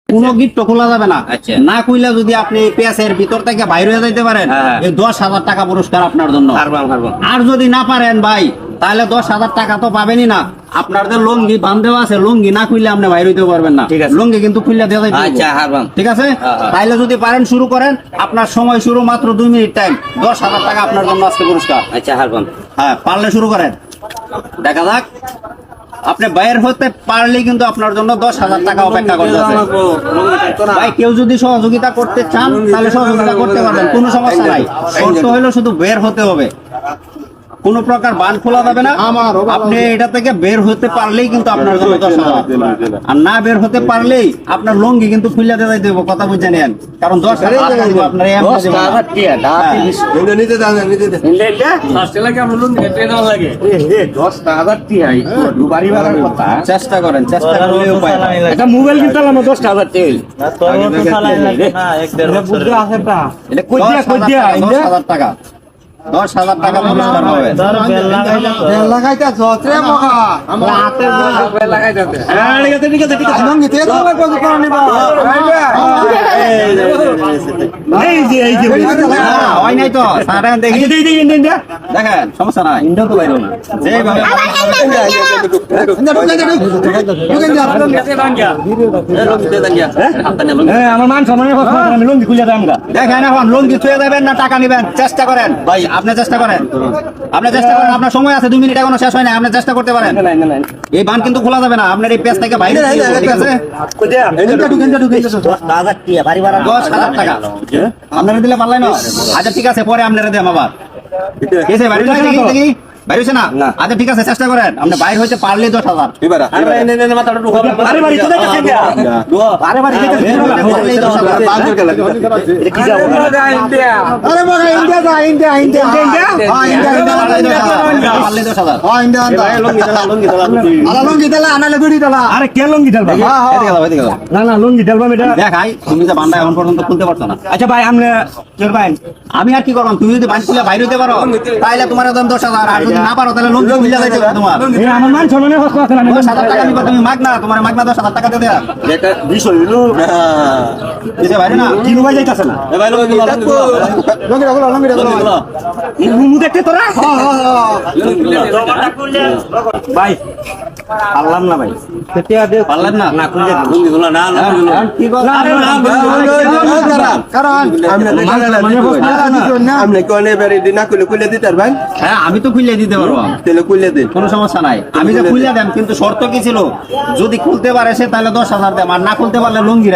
কোনো গিফট খোলা যাবে না। না খুললে যদি আপনি পেঁয়াজের ভিতর থেকে বাইরে হয়ে যাইতে পারেন, এই 10,000 টাকা পুরস্কার আপনার জন্য। আর যদি না পারেন ভাই, তাহলে 10,000 টাকা তো পাবেনই না। আপনার যে লুঙ্গি বান্ধেও আছে, লুঙ্গি না খুললে আপনি বাইরে হইতে পারবেন না। লুঙ্গি কিন্তু খুললে দেওয়া যাইতে হবে। ঠিক আছে, তাইলে যদি পারেন শুরু করেন। আপনার সময় শুরু মাত্র 2 মিনিট টাইম। 10,000 টাকা আপনার জন্য আজকে পুরস্কার। হ্যাঁ, পারলে শুরু করেন, দেখা যাক। আপনি বাইরে হতে পারলেই কিন্তু আপনার জন্য 10,000 টাকা অপেক্ষা করতেছে। ভাই, কেউ যদি সহযোগিতা করতে চান তাহলে সহযোগিতা করতে পারবেন, কোনো সমস্যা নাই। শর্ত হলো শুধু বের হতে হবে, কোন প্রকার বান খোলা যাবে না। আপনি এটা থেকে বের হতে পারলেই কিন্তু আপনার জন্য 10,000, আর না বের হতে পারলেই আপনার লুঙ্গি কিন্তু খুলে দিয়ে যাইতে হবে। কথা বুঝে নেন, কারণ 10,000 টাকা দিব আপনার। চেষ্টা করেন, চেষ্টা করলে উপায় নাই। এটা মোবাইল কিনতে হলো 10,000 তেল। এটা কই দিয়া 10,000 টাকা, 10,000 টাকা পুরস্কার হবে। লাগাইতা জত্রে মহা আমরা হাতে লাগাইতাতে। হ্যাঁ, ঠিক আছে লঙ্গি তে তো লাগবে কোন নিবা। এই যে হয় নাই তো সারা দেখি দেখেন, সমস্যা নাই। ইন্ডো তো বাইরো না যেভাবে আমার মান সম্মানের কথা, আমি লঙ্গি খুলে দাম গা। দেখেন, এখন লুঙ্গি ছুঁয়ে দেবেন না টাকা নিবেন, চেষ্টা করেন ভাই। আপনি চেষ্টা করেন, আপনি চেষ্টা করেন। আপনার সময় আছে 2 মিনিট, এখনো শেষ হয় না। আপনি চেষ্টা করতে পারেন। এই বান কিন্তু খোলা যাবে না, আপনার এই পেজ থেকে বাইরে। ঠিক আছে, 10,000 টাকা আপনারা দিলে পারলেন না। আচ্ছা ঠিক আছে, পরে আপনারা দেন আবার। কেসে বাইরে দেখি বাইরে হচ্ছে না। আচ্ছা ঠিক আছে, চেষ্টা করেন। আপনি বাইরে হইতে পারলে 10,000। আরে বাড়ি তো দেখেছেন না। আরে বাড়ি থেকে পারলেই 10,000। আরে মগা ইন্ডিয়া যা, ইন্ডিয়া হ্যাঁ ইন্ডিয়া পারলে 10,000। হ্যাঁ ইন্ডিয়া আলা লঙ্গি দেলা আনালে গুড়ি দেলা। আরে কে লঙ্গি ঢালবা? এদিকে যাও, এদিকে যাও। না লঙ্গি ঢালবা এটা। দেখাই, তুমি যে বান্ডা এখন পর্যন্ত খুলতে পারছো না। আচ্ছা ভাই, আপনি চল ভাই, আমি আর কি করব? তুমি যদি বান খুলে বাইরে হইতে পারো তাহলে তোমার দাম 10,000, আর যদি না পারো তাহলে লুঙ্গি খুলে যাইতে হবে তোমার। এই আমার মান সম্মানের কথা আছে না। 10,000 টাকা নিবা তুমি মাগনা, তোমার মাগনা 10,000 টাকা দিয়ে দেয়া। এটা বিষয় হলো কিসে বাইরে না কি রুবাই যাইতাছে না। লঙ্গি দেলা মুমু দেখতে তোরা। ভাই পারলাম না ভাই, পারলেন না? না খুলে লঙ্গি গুলো না কি কথা? কারণ আপনি কোনে বেরি দিনা কুলে দিতে পারবেন? হ্যাঁ, আমি তো খুলে দিতে পারবো, তাহলে কুলে দিন। কোনো সমস্যা নাই। আমি যে খুলে দেন, কিন্তু শর্ত কি ছিল? যদি খুলতে পারে সে তাহলে 10,000 দেব, আর না খুলতে পারলে লুঙ্গি